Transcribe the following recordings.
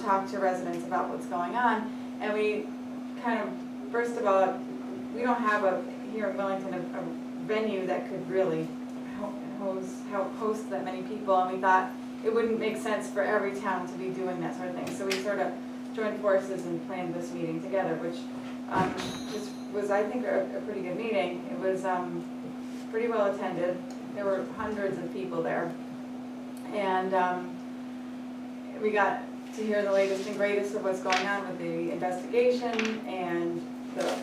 talk to residents about what's going on. And we kind of, first of all, we don't have here in Wellington a venue that could really host that many people, and we thought it wouldn't make sense for every town to be doing that sort of thing. So we sort of joined forces and planned this meeting together, which was I think, a pretty good meeting. It was pretty well attended. There were hundreds of people there. And we got to hear the latest and greatest of what's going on with the investigation and the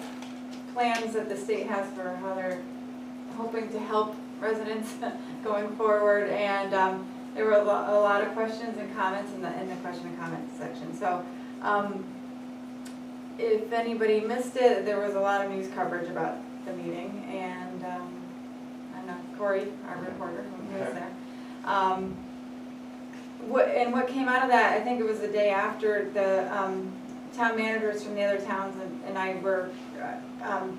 plans that the state has for how they're hoping to help residents going forward. And there were a lot of questions and comments in the question and comment section. So if anybody missed it, there was a lot of news coverage about the meeting. And I don't know, Corey, our reporter, who was there. What came out of that, I think it was the day after, the town managers from the other towns and I were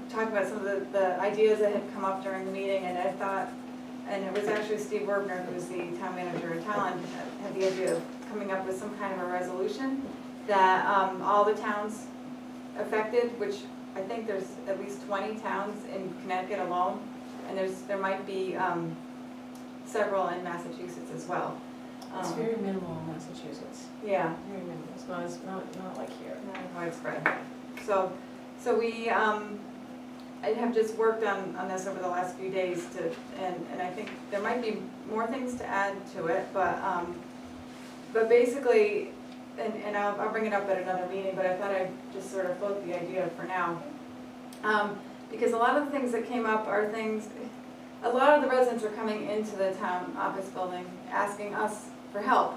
talking about some of the ideas that had come up during the meeting, and I thought, and it was actually Steve Werbner, who was the town manager in Talon, had the idea of coming up with some kind of a resolution that all the towns affected, which I think there's at least 20 towns in Connecticut alone, and there might be several in Massachusetts as well. It's very minimal in Massachusetts. Yeah. Very minimal. It's not like here. Not widespread. So we I have just worked on this over the last few days and I think there might be more things to add to it, but basically, and I'll bring it up at another meeting, but I thought I'd just sort of float the idea for now. Because a lot of the things that came up are things, a lot of the residents are coming into the town office building asking us for help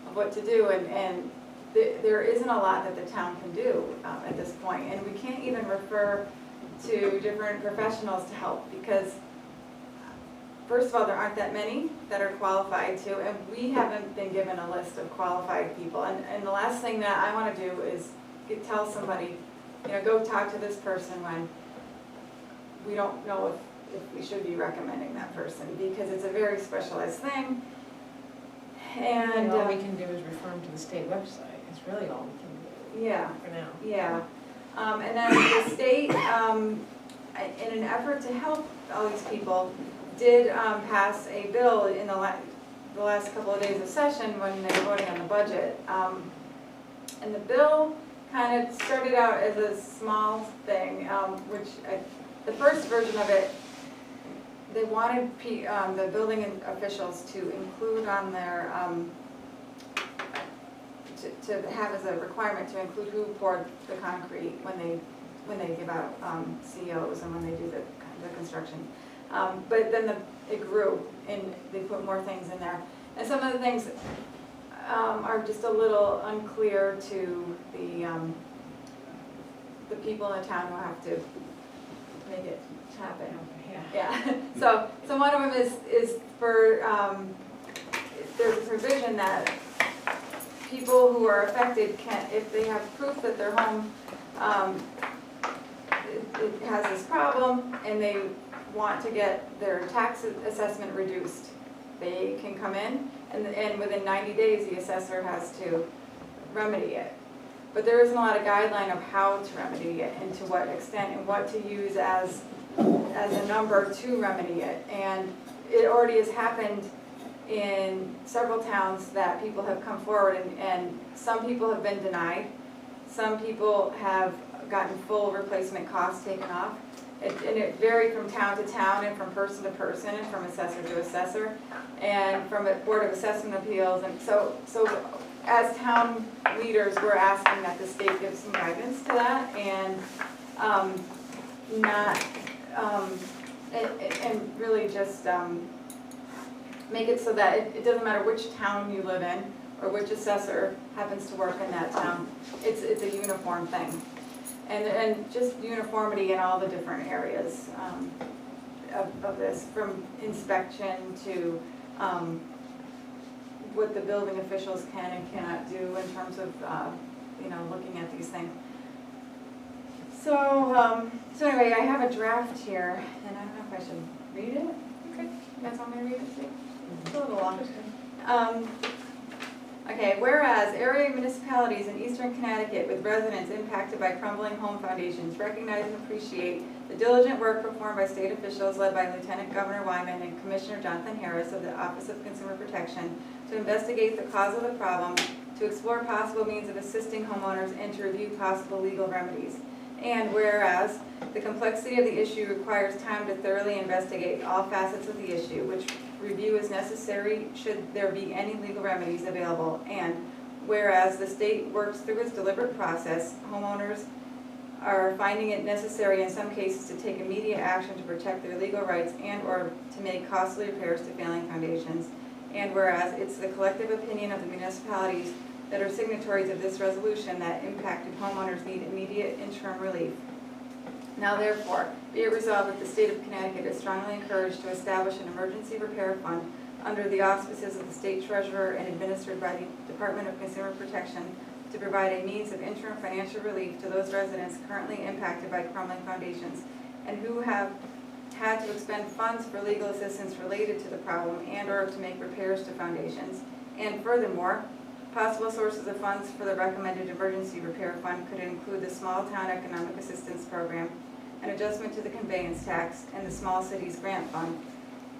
of what to do, and there isn't a lot that the town can do at this point, and we can't even refer to different professionals to help because, first of all, there aren't that many that are qualified to, and we haven't been given a list of qualified people. And the last thing that I want to do is tell somebody, go talk to this person when we don't know if we should be recommending that person, because it's a very specialized thing. And all we can do is refer them to the state website. It's really all we can do. Yeah. For now. Yeah. And then the state, in an effort to help all these people, did pass a bill in the last couple of days of session when they were voting on the budget. And the bill kind of started out as a small thing, the first version of it, they wanted the building officials to include on their, to have as a requirement to include who poured the concrete when they give out COs and when they do the construction. But then it grew and they put more things in there. And some of the things are just a little unclear to the people in the town who have to make it happen. Yeah. So one of them is for there's a provision that people who are affected can, if they have proof that their home it has this problem and they want to get their tax assessment reduced, they can come in and within 90 days the assessor has to remedy it. But there isn't a lot of guideline of how to remedy it and to what extent and what to use as a number to remedy it. And it already has happened in several towns that people have come forward and some people have been denied. Some people have gotten full replacement costs taken off. And it varied from town to town and from person to person and from assessor to assessor and from a Board of Assessment Appeals. And so as town leaders, we're asking that the state give some guidance to that and and really just make it so that it doesn't matter which town you live in or which assessor happens to work in that town. It's a uniform thing. And just uniformity in all the different areas of this, from inspection to what the building officials can and cannot do in terms of looking at these things. So anyway, I have a draft here, and I don't know if I should read it. Okay, you guys want me to read it too? It's a little long. Okay, whereas area municipalities in eastern Connecticut with residents impacted by crumbling home foundations recognize and appreciate the diligent work performed by state officials led by Lieutenant Governor Wyman and Commissioner Jonathan Harris of the Office of Consumer Protection to investigate the cause of the problem, to explore possible means of assisting homeowners, and to review possible legal remedies. And whereas the complexity of the issue requires time to thoroughly investigate all facets of the issue, which review is necessary should there be any legal remedies available. And whereas the state works through its deliberate process, homeowners are finding it necessary in some cases to take immediate action to protect their legal rights and or to make costly repairs to failing foundations. And whereas it's the collective opinion of the municipalities that are signatories of this resolution that impacted homeowners need immediate interim relief. Now therefore, be it resolved that the state of Connecticut is strongly encouraged to establish an emergency repair fund under the auspices of the state treasurer and administered by the Department of Consumer Protection to provide a means of interim financial relief to those residents currently impacted by crumbling foundations and who have had to expend funds for legal assistance related to the problem and or to make repairs to foundations. And furthermore, possible sources of funds for the recommended emergency repair fund could include the Small Town Economic Assistance Program, an adjustment to the conveyance tax, and the Small Cities Grant Fund.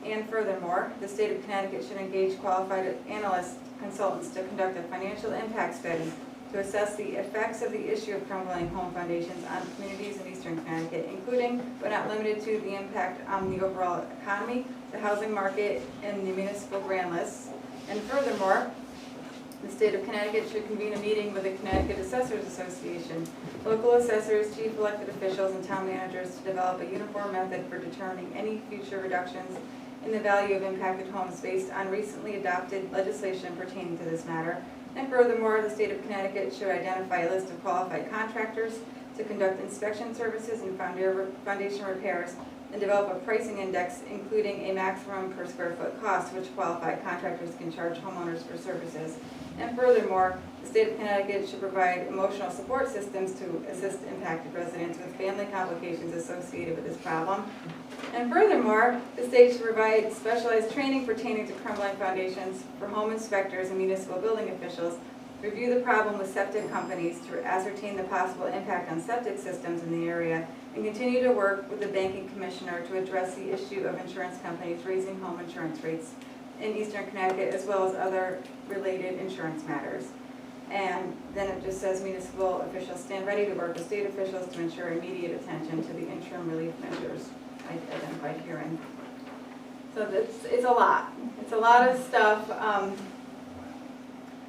And furthermore, the state of Connecticut should engage qualified analyst consultants to conduct a financial impact study to assess the effects of the issue of crumbling home foundations on communities in eastern Connecticut, including but not limited to the impact on the overall economy, the housing market, and the municipal grand lists. And furthermore, the state of Connecticut should convene a meeting with the Connecticut Assessors Association, local assessors, chief elected officials, and town managers to develop a uniform method for determining any future reductions in the value of impacted homes based on recently adopted legislation pertaining to this matter. And furthermore, the state of Connecticut should identify a list of qualified contractors to conduct inspection services and foundation repairs and develop a pricing index including a maximum per square foot cost which qualified contractors can charge homeowners for services. And furthermore, the state of Connecticut should provide emotional support systems to assist impacted residents with family complications associated with this problem. And furthermore, the state should provide specialized training pertaining to crumbling foundations for home inspectors and municipal building officials, review the problem with septic companies to ascertain the possible impact on septic systems in the area, and continue to work with the banking commissioner to address the issue of insurance companies raising home insurance rates in eastern Connecticut as well as other related insurance matters. And then it just says municipal officials stand ready to work with state officials to ensure immediate attention to the interim relief measures identified herein. So it's a lot. It's a lot of stuff,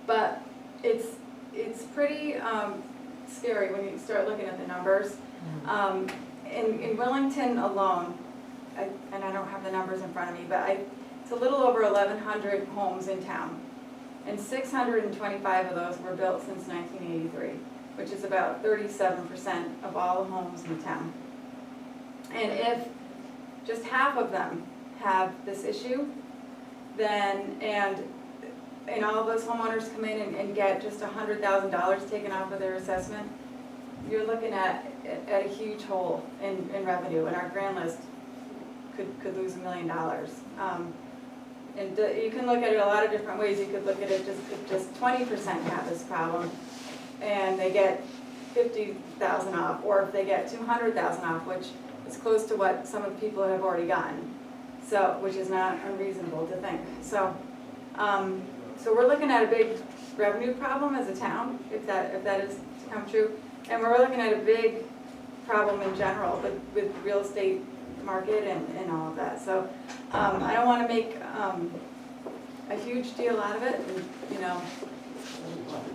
but it's pretty scary when you start looking at the numbers. In Willington alone, and I don't have the numbers in front of me, but it's a little over 1,100 homes in town. And 625 of those were built since 1983, which is about 37% of all the homes in town. And if just half of them have this issue, then, and all of those homeowners come in and get just $100,000 taken off of their assessment, you're looking at a huge hole in revenue, and our grand list could lose $1 million. And you can look at it a lot of different ways. You could look at it just 20% have this problem, and they get $50,000 off, or if they get $200,000 off, which is close to what some of the people have already gotten, so which is not unreasonable to think. So, so we're looking at a big revenue problem as a town, if that is to come true, and we're looking at a big problem in general with real estate market and all of that. So I don't want to make a huge deal out of it and,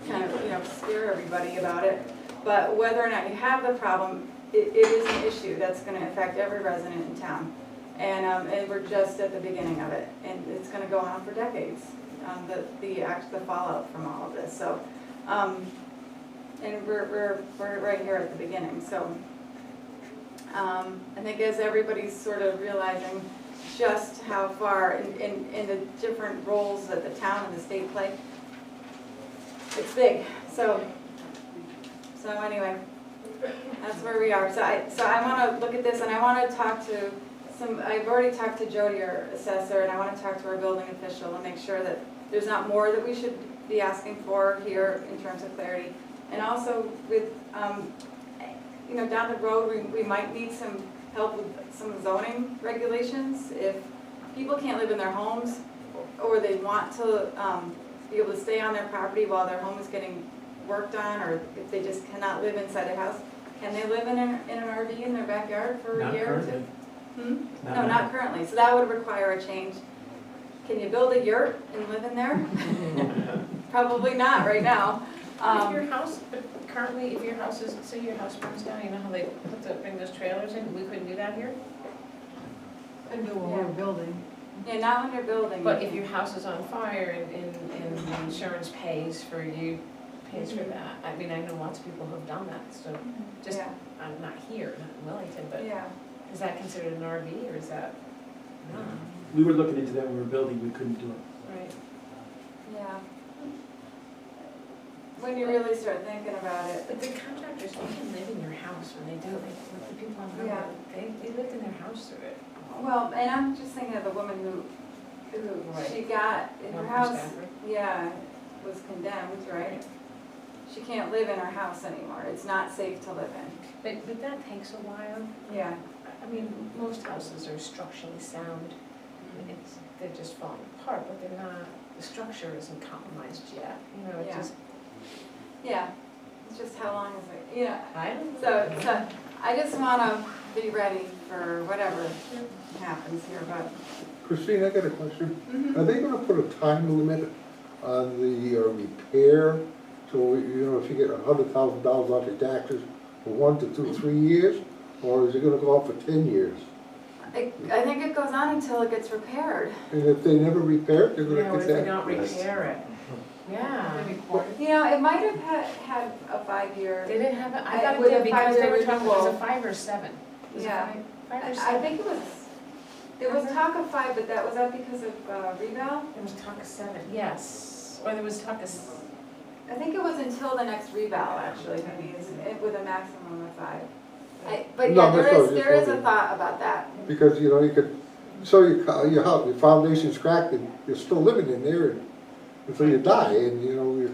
kind of, scare everybody about it. But whether or not you have the problem, it is an issue that's going to affect every resident in town. And we're just at the beginning of it. And it's going to go on for decades, the fallout from all of this. So, and we're right here at the beginning. So I think as everybody's sort of realizing just how far in the different roles that the town and the state play, it's big. So anyway, that's where we are. So I want to look at this, and I want to talk to I've already talked to Jody, our assessor, and I want to talk to our building official and make sure that there's not more that we should be asking for here in terms of clarity. And also with, you know, down the road, we might need some help with some zoning regulations. If people can't live in their homes, or they want to be able to stay on their property while their home is getting worked on, or if they just cannot live inside their house, can they live in an RV in their backyard for a year or two? No, not currently, so that would require a change. Can you build a yurt and live in there? Probably not right now. If your house, but currently, if your house is, say your house burns down, you know how they bring those trailers in, we couldn't do that here? And do a whole building. Yeah, not when you're building. But if your house is on fire and the insurance pays for you, pays for that, I mean, I know lots of people who've done that, so just, Yeah. I'm not here, not in Wellington, but Yeah, is that considered an RV or is that not? We were looking into that when we were building, we couldn't do it. Right. yeah. When you really start thinking about it. But the contractors, they can live in your house when they do, like the people on the Yeah. road, they lived in their house through it. Well, and I'm just thinking of the woman who Right. she got, in her One house, Stafford. yeah, was condemned, right? She can't live in her house anymore, it's not safe to live in. But that takes a while. Yeah. I mean, most houses are structurally sound. They're just falling apart, but they're not, the structure isn't compromised yet, you know, it Yeah. just, Yeah, it's just how long is it, you know, I don't so, know. so, I just wanna be ready for whatever happens here, but. Christine, I got a question. Mhm. Are they gonna put a time limit on the repair? So, you know, if you get $100,000 off your taxes for 1 to 2, 3 years? Or is it gonna go on for 10 years? I think it goes on until it gets repaired. And if they never repair it, they're You know, gonna if get they that? don't repair it. Yeah. You know, it might have had a 5-year. Did it have, I thought it With a did because they 5-year were talking, it was a renewal. 5 or 7. Was it Yeah. 5 or I 7? think it was, there was talk of 5, but that was up because of revale? There was talk of 7, yes. Or there was talk of, I think it was until the next revale, actually, maybe, with a maximum of 5. But No, yeah, that's what I was just there is a wondering. thought about that. Because, you know, you could, so your house, your foundation's cracked and you're still living in there until you die, and, you know, the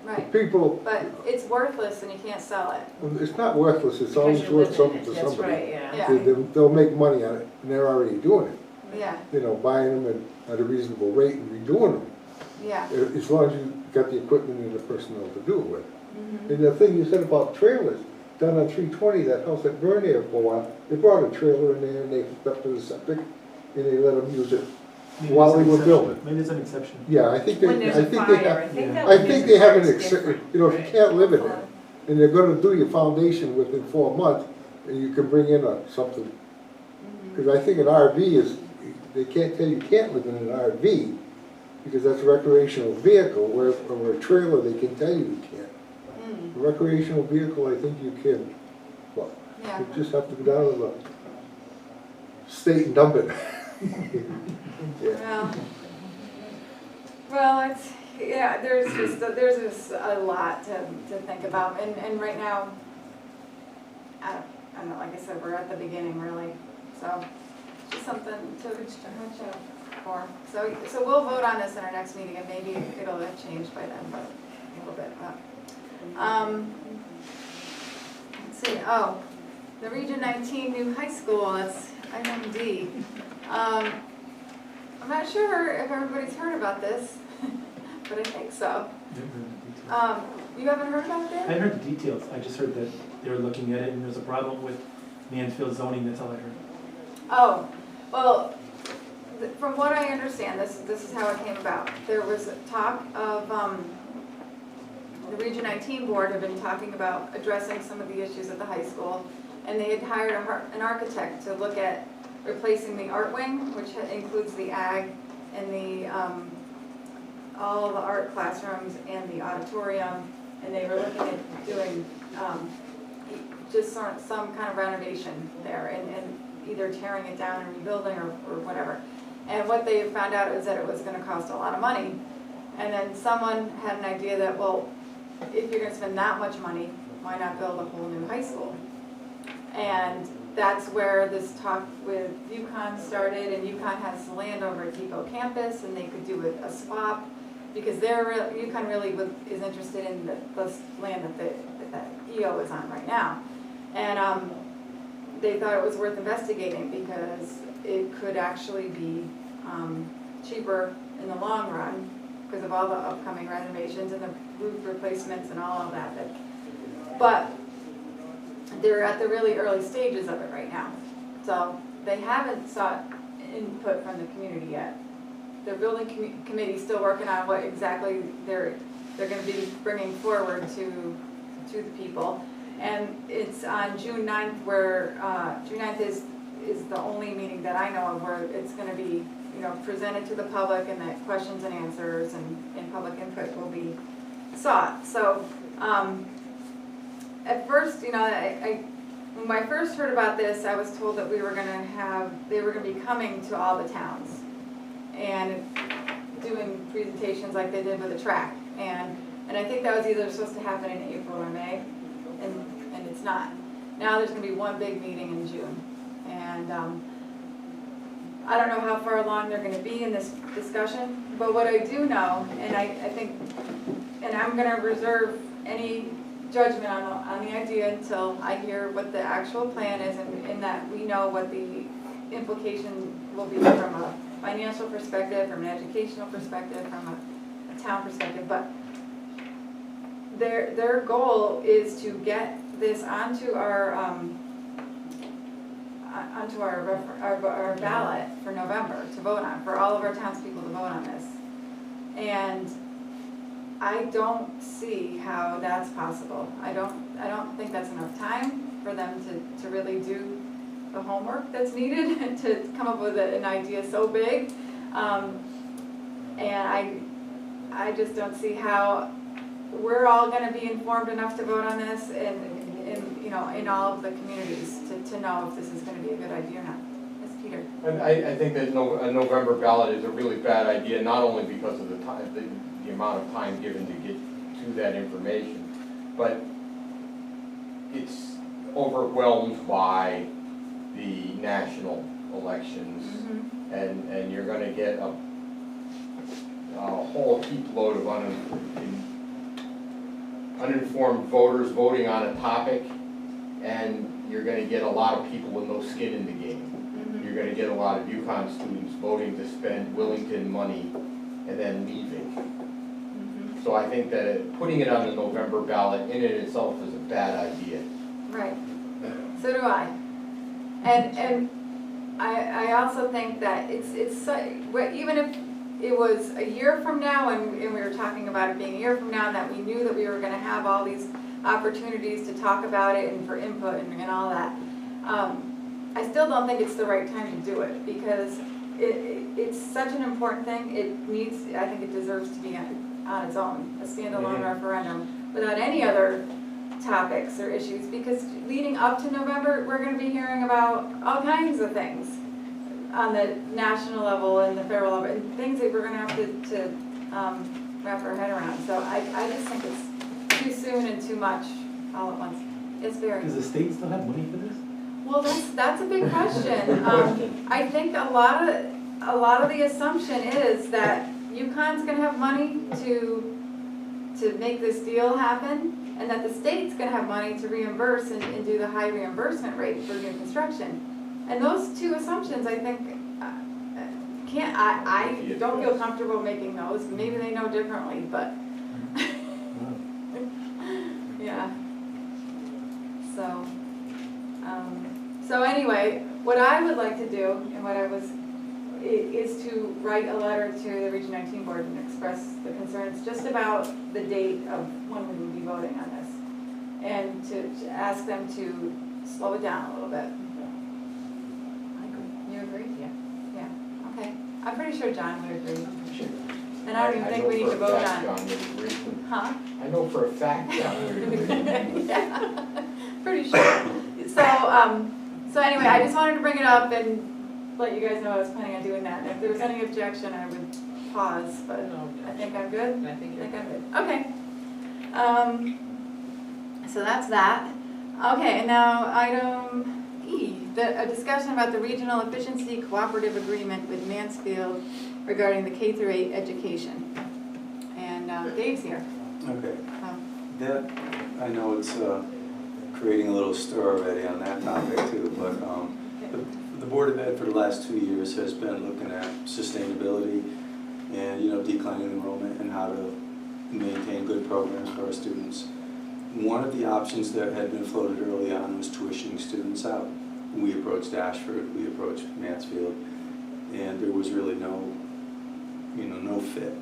Right, people, but it's worthless and you can't sell it. it's not worthless, it's because always you're worth living in something it, to that's somebody. right, yeah. Yeah. They'll make money on it, and they're already doing it. Yeah, You know, buying them at a reasonable rate and redoing them, yeah. as long as you got the equipment and the personnel to do it with. Mhm. And the thing you said about trailers, down on 320, that house that burned there for a while, they brought a trailer in there and they hooked up to the septic, and they let them use it. Maybe While there's they an were exception. building. Maybe there's an exception. Yeah, I think When they, there's I a think they fire, I have, think that I when think there's they a have fire, an, it's different. you know, if you Right. can't live in it, and they're gonna do your foundation within 4 months, and you can bring in something. Mhm. Because I think an RV is, they can't tell you can't live in an RV, because that's a recreational vehicle, where a trailer, they can tell you can't. Mm, A recreational vehicle, I think you can, well, yeah, you just have to go down to the state and dump it. Yeah. well, it's, yeah, there's just a lot to think about, and right now, I don't know, like I said, we're at the beginning really, so, just something to watch out for. So we'll vote on this in our next meeting, and maybe it'll have changed by then, but a little bit, but. Let's see, oh, the Region 19 new high school, that's item D. I'm not sure if everybody's heard about this, but I think so. You haven't heard about I this? heard the details, I just heard that they were looking at it and there's a problem with Mansfield zoning, that's all I heard. Oh, well, from what I understand, this is how it came about. There was talk of, the Region 19 board had been talking about addressing some of the issues at the high school, and they had hired an architect to look at replacing the art wing, which includes the ag and the, all the art classrooms and the auditorium, and they were looking at doing, just some kind of renovation there, and either tearing it down and rebuilding or whatever. And what they found out is that it was gonna cost a lot of money. And then someone had an idea that, well, if you're gonna spend that much money, why not build a whole new high school? And that's where this talk with UConn started, and UConn has land over at Depot campus, and they could do a swap. because UConn really is interested in the land that EO is on right now. And they thought it was worth investigating because it could actually be cheaper in the long run because of all the upcoming renovations and the roof replacements and all of that. But they're at the really early stages of it right now. So they haven't sought input from the community yet. The building committee's still working on what exactly they're gonna be bringing forward to the people. And it's on June 9th where, June 9th is the only meeting that I know of where it's gonna be, presented to the public and that questions and answers and public input will be sought. So, at first, when I first heard about this, I was told that they were gonna be coming to all the towns and doing presentations like they did with the track. And I think that was either supposed to happen in April or May, and it's not. Now there's gonna be one big meeting in June. And I don't know how far along they're gonna be in this discussion, but what I do know, and I think, and I'm gonna reserve any judgment on the idea until I hear what the actual plan is and that we know what the implication will be from a financial perspective, from an educational perspective, from a town perspective. But their goal is to get this onto our ballot for November to vote on, for all of our townspeople to vote on this. And I don't see how that's possible. I don't think that's enough time for them to really do the homework that's needed to come up with an idea so big. And I just don't see how we're all gonna be informed enough to vote on this in all of the communities to know if this is gonna be a good idea or not. Yes, Peter? I think that a November ballot is a really bad idea, not only because of the time, the amount of time given to get to that information, but it's overwhelmed by the national elections, and you're going to get a whole heap load of uninformed voters voting on a topic, and you're going to get a lot of people with no skin in the game. You're going to get a lot of UConn students voting to spend Willington money and then leaving. So I think that putting it on the November ballot in and itself is a bad idea. Right. So do I. And I also think that it's even if it was a year from now and we were talking about it being a year from now and that we knew that we were going to have all these opportunities to talk about it and for input and all that, I still don't think it's the right time to do it because it's such an important thing. I think it deserves to be on its own, a standalone referendum without any other topics or issues, because leading up to November, we're going to be hearing about all kinds of things on the national level and the federal level, and things that we're going to have to wrap our head around. So I just think it's too soon and too much all at once. It's very. Does the state still have money for this? Well, that's a big question. I think a lot of the assumption is that UConn's going to have money to make this deal happen, and that the state's going to have money to reimburse and do the high reimbursement rate for new construction. And those two assumptions, I think, I don't feel comfortable making those. Maybe they know differently, but yeah. So anyway, what I would like to do, and is to write a letter to the Region 19 board and express the concerns just about the date of when we will be voting on this, and to ask them to slow it down a little bit. I agree. You agree? Yeah. Yeah, okay. I'm pretty sure John would agree. Sure. And I don't even think we need to vote on it. John would agree. Huh? I know for a fact John would agree. Yeah, pretty sure. So anyway, I just wanted to bring it up and let you guys know I was planning on doing that. And if there was any objection, I would pause, but I think I'm good. I think I'm good. Okay. So that's that. Okay, and now item E, a discussion about the regional efficiency cooperative agreement with Mansfield regarding the K-8 education. Dave's here. Okay, Um, that, I know it's creating a little stir already on that topic too, but the Board of Ed for the last 2 years has been looking at sustainability and, declining enrollment and how to maintain good programs for our students. One of the options that had been floated early on was tuitioning students out. We approached Ashford, we approached Mansfield, and there was really no fit.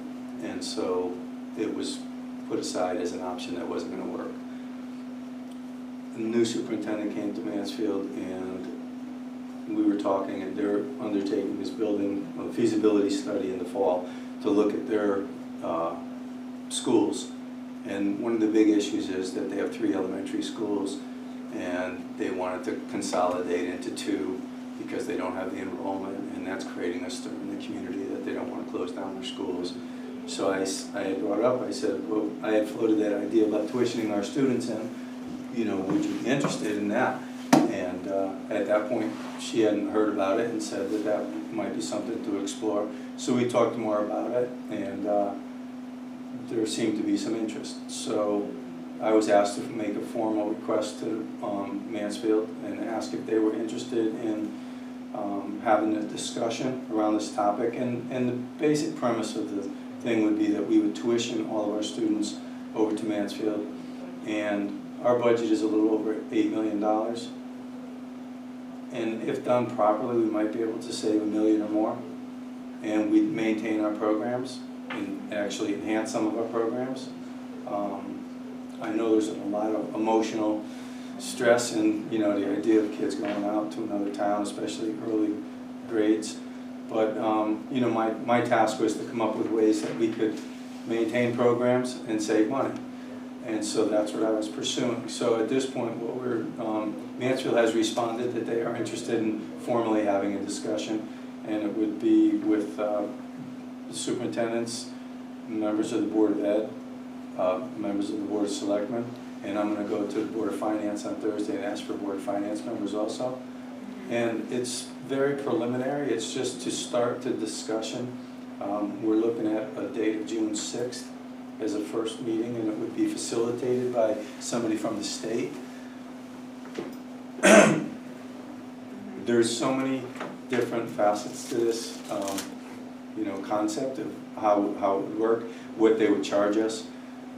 And so it was put aside as an option that wasn't going to work. The new superintendent came to Mansfield and we were talking, and they're undertaking this building a feasibility study in the fall to look at their schools. And one of the big issues is that they have 3 elementary schools and they wanted to consolidate into 2 because they don't have the enrollment, and that's creating a stir in the community that they don't want to close down their schools. So I had brought up, I said, well, I had floated that idea about tuitioning our students in, would you be interested in that? And at that point, she hadn't heard about it and said that that might be something to explore. So we talked more about it, and there seemed to be some interest. So I was asked to make a formal request to Mansfield and ask if they were interested in having a discussion around this topic. And the basic premise of the thing would be that we would tuition all of our students over to Mansfield. And our budget is a little over $8 million. And if done properly, we might be able to save $1 million or more. And we'd maintain our programs and actually enhance some of our programs. I know there's a lot of emotional stress in, the idea of kids going out to another town, especially early grades. But, my task was to come up with ways that we could maintain programs and save money. And so that's what I was pursuing. So at this point, Mansfield has responded that they are interested in formally having a discussion, and it would be with the superintendents, members of the Board of Ed, members of the Board of Selectmen, and I'm going to go to the Board of Finance on Thursday and ask for Board of Finance members also. And it's very preliminary. It's just to start the discussion. We're looking at a date of June 6th as a first meeting, and it would be facilitated by somebody from the state. There's so many different facets to this, concept of how it would work, what they would charge us,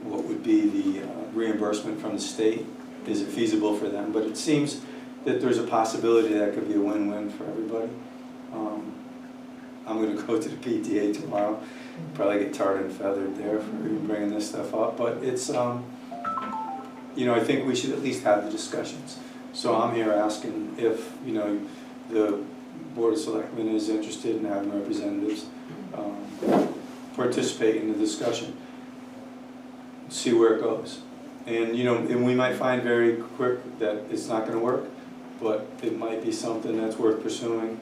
what would be the reimbursement from the state, is it feasible for them? But it seems that there's a possibility that could be a win-win for everybody. I'm going to go to the PTA tomorrow, probably get tarred and feathered there for even bringing this stuff up, but it's, I think we should at least have the discussions. So I'm here asking if, the Board of Selectmen is interested in having representatives participate in the discussion, see where it goes. And, and we might find very quick that it's not going to work, but it might be something that's worth pursuing,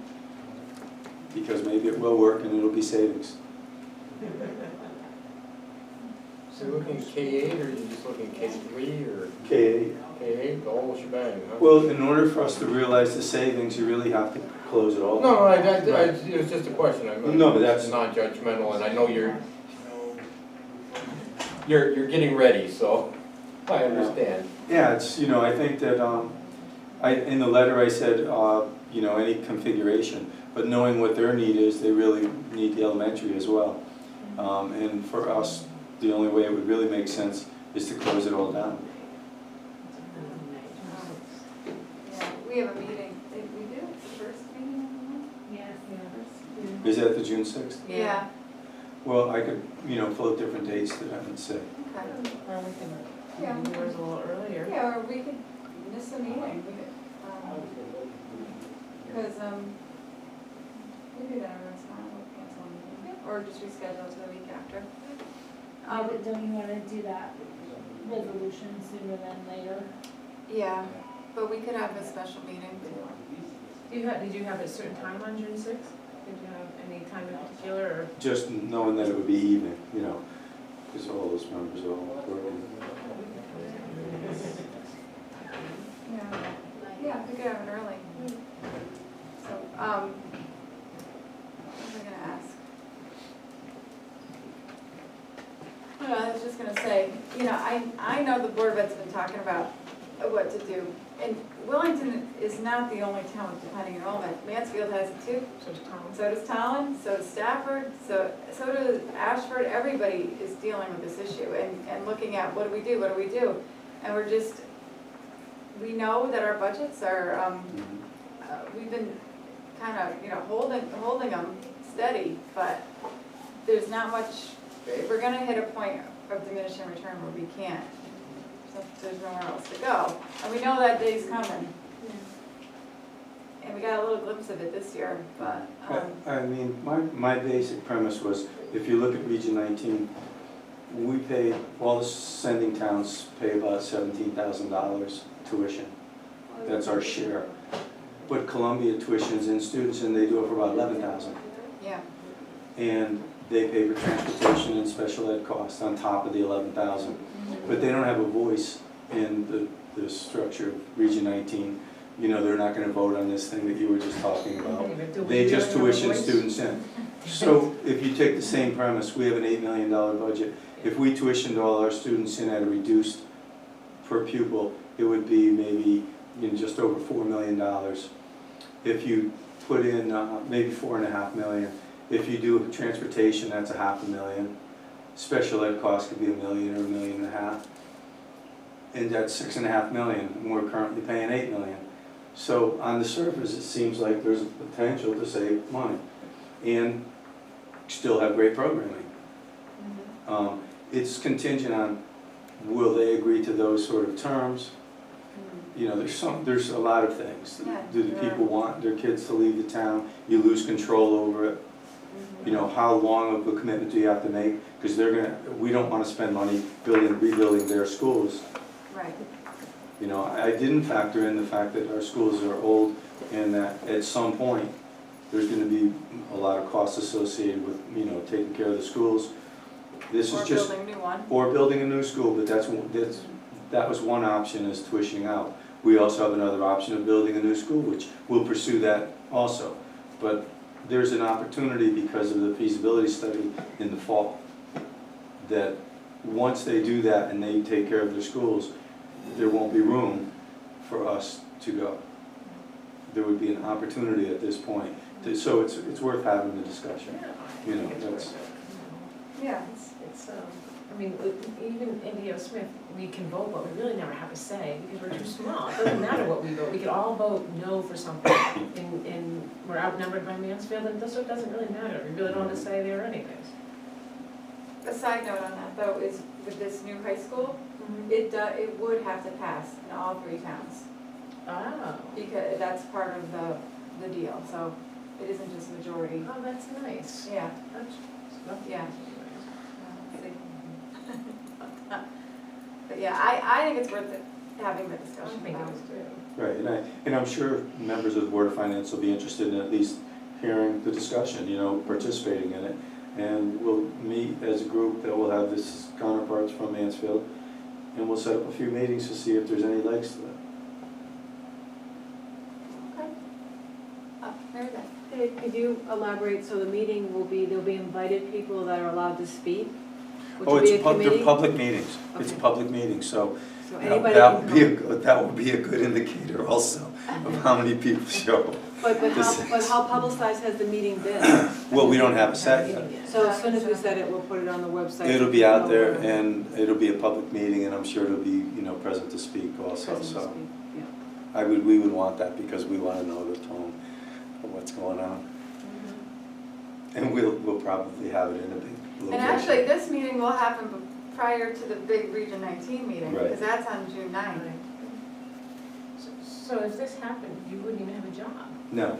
because maybe it will work and it'll be savings. So you're looking at K8, or are you just looking at K3, or? K8. K8, the whole shebang, huh? Well, in order for us to realize the savings, you really have to close it all. No, it was just a question. No, but that's non-judgmental, and I know you're getting ready, so I understand. Yeah, it's, I think that, in the letter I said, any configuration, but knowing what their need is, they really need the elementary as well. And for us, the only way it would really make sense is to close it all down. Yeah, we have a meeting, we do, the first meeting of the month? Yes, Is that the June 6th? Yeah. Well, I could, float different dates that I would say. Okay. Or we can, Yeah. maybe yours a little earlier. Yeah, or we could miss a meeting, because, maybe that everyone's not, we'll cancel a meeting, or just reschedule to the week after. But don't you wanna do that resolution sooner than later? Yeah, but we could have a special meeting too. Did you have a certain time on June 6th? Did you have any time in particular, or? Just knowing that it would be evening, because all those members are all working. Yeah, we could have it early. So, what was I gonna ask? Board of Ed's been talking about what to do. And Wellington is not the only town with declining enrollment. Mansfield has it too. So it's Tom. So does Tallinn, so does Stafford, so does Ashford. Everybody is dealing with this issue and looking at what do we do, And we know that our budgets are, we've been kind of, holding them steady, but there's not much, we're gonna hit a point of diminishing return where we can't. So there's nowhere else to go. And we know that day's coming. And we got a little glimpse of it this year, but, I mean, my basic premise was, if you look at Region 19, we pay, all the sending towns pay about $17,000 tuition. That's our share. But Columbia tuitions in students, and they do it for about $11,000. yeah. And they pay for transportation and special ed costs on top of the $11,000. But they don't have a voice in the structure of Region 19. They're not gonna vote on this thing that you were just talking about. They just tuition students in. So if you take the same premise, we have an $8 million budget. If we tuitioned all our students in at a reduced per pupil, it would be maybe just over $4 million. If you put in maybe $4.5 million. If you do transportation, that's $500,000. Special ed costs could be $1 million or $1.5 million. And that's $6.5 million, and we're currently paying $8 million. So on the surface, it seems like there's a potential to save money and still have great programming. It's contingent on, will they agree to those sort of terms? There's a lot of things. Yeah, Do the people want their kids to leave the town? You lose control over it. How long of a commitment do you have to make? Because we don't want to spend money rebuilding their schools. Right. I didn't factor in the fact that our schools are old and that at some point, there's going to be a lot of costs associated with, taking care of the schools. This is just. Or building a new one. Or building a new school, but that was one option, is tuitioning out. We also have another option of building a new school, which we'll pursue that also. But there's an opportunity because of the feasibility study in the fall, that once they do that and they take care of their schools, there won't be room for us to go. There would be an opportunity at this point, so it's worth having the discussion. That's. Yeah. Even Indio Smith, we can vote, but we really never have a say because we're too small. It doesn't matter what we vote. We could all vote no for something, and we're outnumbered by Mansfield, and so it doesn't really matter. We really don't have a say there anyways. A side note on that though is with this new high school, it would have to pass in all 3 towns. Oh. Because that's part of the deal, so it isn't just majority. Oh, that's nice. Yeah, That's yeah. But yeah, I think it's worth having the I discussion think it about. is too. Right, and I'm sure members of the Board of Finance will be interested in at least hearing the discussion, participating in it. And we'll meet as a group that will have this counterparts from Mansfield, and we'll set up a few meetings to see if there's any legs to it. Okay. Mary Beth. Dave, could you elaborate, so the meeting will be, there'll be invited people that are allowed to speak? Which will be a committee? They're public meetings. It's a Okay. public meeting, so So you know, anybody that can would be a come. good, that would be a good indicator also of how many people show. But how publicized has the meeting been? Well, we don't have a set yet. So as soon as we set it, we'll put it on the website. It'll be out there, and it'll be a public meeting, and I'm sure it'll be, present to speak also, Present to so. speak, yeah. We would want that because we want to know the tone of what's going on. And we'll probably have it in a big location. And actually, this meeting will happen prior to the big Region 19 meeting, Right. because that's on June 9th. So if this happened, you wouldn't even have a job. No.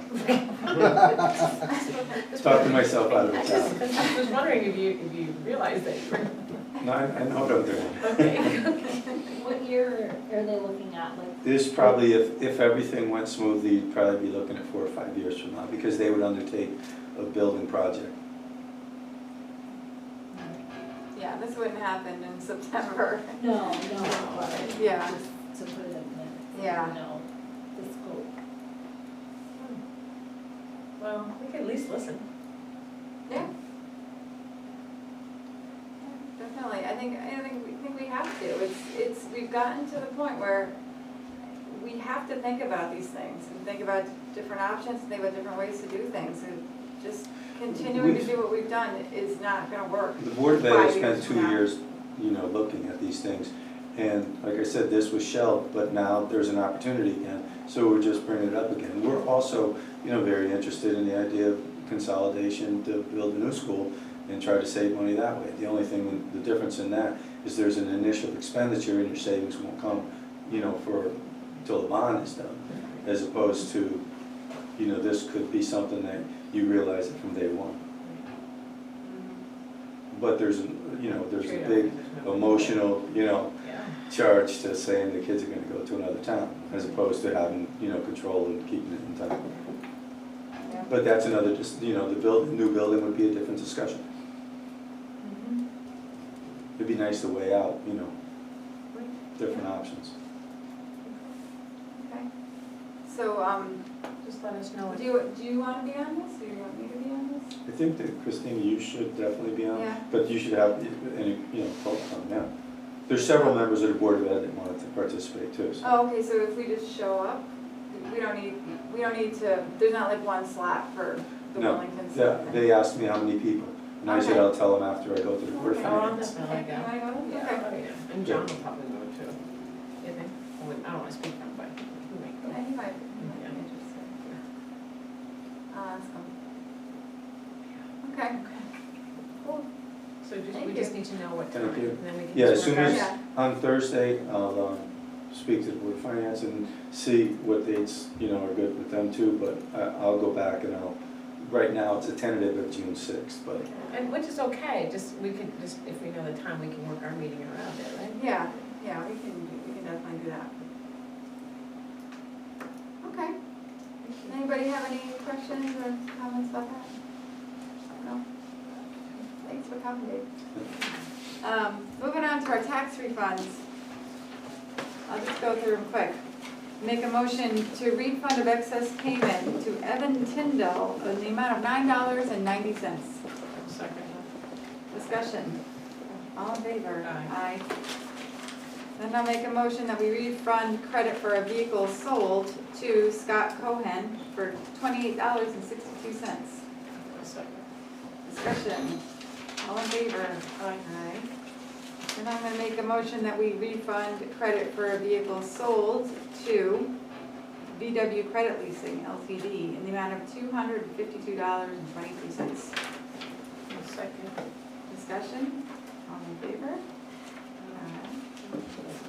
Talking myself out of a I job. just was wondering if you realized that you were. No, I know what I'm doing. Okay. What year are they looking at, This probably, if everything went smoothly, you'd probably be looking at 4 or 5 years from now, because they would undertake a building project. Yeah, this wouldn't happen in September. No, but Yeah. just to put it in there. Yeah. The scope. Well, we could at least listen. Yeah. Definitely, I think think we have to. We've gotten to the point where we have to think about these things and think about different options, and think about different ways to do things. And just continuing to do what we've done is not gonna work. The Board of Ed 5 has spent years 2 from now. years, looking at these things. And like I said, this was shelved, but now there's an opportunity again, so we're just bringing it up again. We're also, very interested in the idea of consolidation to build a new school and try to save money that way. The only thing, the difference in that is there's an initial expenditure and your savings won't come, till the bond is done. As opposed to, this could be something that you realize it from day one. But there's a big emotional, Yeah. charge to saying the kids are gonna go to another town, as opposed to having, control and keeping it in town. Yeah. But that's another, the new building would be a different discussion. Mhm. It'd be nice to weigh out, different options. Okay. So, Just let us know. do you wanna be on this, or you want me to be on this? I think that, Christine, you should definitely be on, Yeah. but you should have any, thoughts on that. There's several members of the Board of Ed that wanted to participate too, so. Oh, okay, so if we just show up, we don't need to, there's not like one slot for the No. Wellington Yeah, stuff. they asked me how many people, and I said Okay. I'll tell them after I go to the Board of Okay. Oh, I'm Finance. definitely Okay, go. you wanna go? Yeah, Okay. oh, yeah, and John will probably go too. You think? I don't wanna speak for him, but he might go. Yeah, he might be Yeah. interested. Awesome. Okay. Cool. So we Thank just you. need to know what time, Thank you. and then we can. Yeah, just as soon work out- as, Yeah. on Thursday, I'll speak to the Board of Finance and see what dates, are good with them too, but I'll go back and right now it's a tentative of June 6th, but And which is okay, if we know the time, we can work our meeting around it, right? Yeah, we can definitely do that. Okay. Anybody have any questions or comments about that? No? Thanks for coming, Dave. Moving on to our tax refunds. I'll just go through them quick. Make a motion to refund of excess payment to Evan Tyndall in the amount of $9.90. Second. Discussion. All in favor? Aye. Then I'll make a motion that we refund credit for a vehicle sold to Scott Cohen for $28.62. Second. Discussion. All in favor? Aye. And I'm gonna make a motion that we refund credit for a vehicle sold to VW Credit Leasing LTD in the amount of $252.23. Second. Discussion? All in favor? Aye.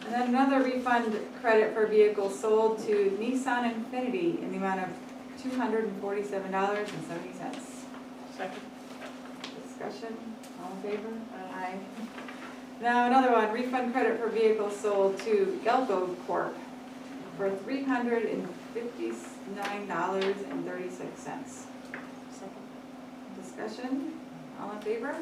And then another refund credit for vehicle sold to Nissan Infiniti in the amount of $247.70. Second. Discussion, all in favor? Aye. Now another one, refund credit for vehicles sold to Gelco Corp. for $359.36. Second. Discussion, all in favor?